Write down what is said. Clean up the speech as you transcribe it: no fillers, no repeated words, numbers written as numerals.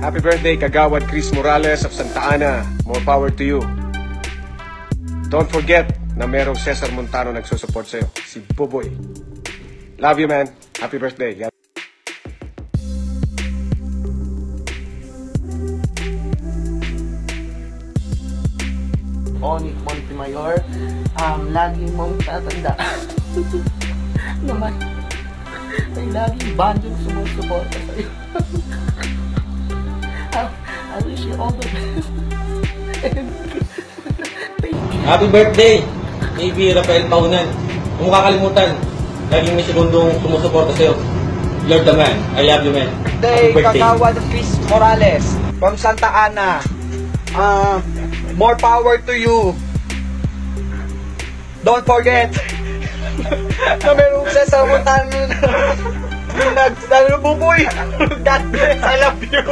Happy birthday, Kagawad Chris Morales of Santa Ana. More power to you. Don't forget na merong Cesar Montano nagsusupport sa'yo. Si Buboy. Love you, man. Happy birthday. Montemayor, lagi mong tatanda naman ay laging bandong sumusuporta sa'yo. I wish you all the best. Happy birthday, AB Rafael Paunan. Kung makakalimutan, laging may segundong sumusuporta sa'yo. Lord the man, I love you, man. Happy birthday, Kagawad Chris Morales from Santa Ana. More power to you. Don't forget na merong Cesar Montano na Buboy. God bless, I love you.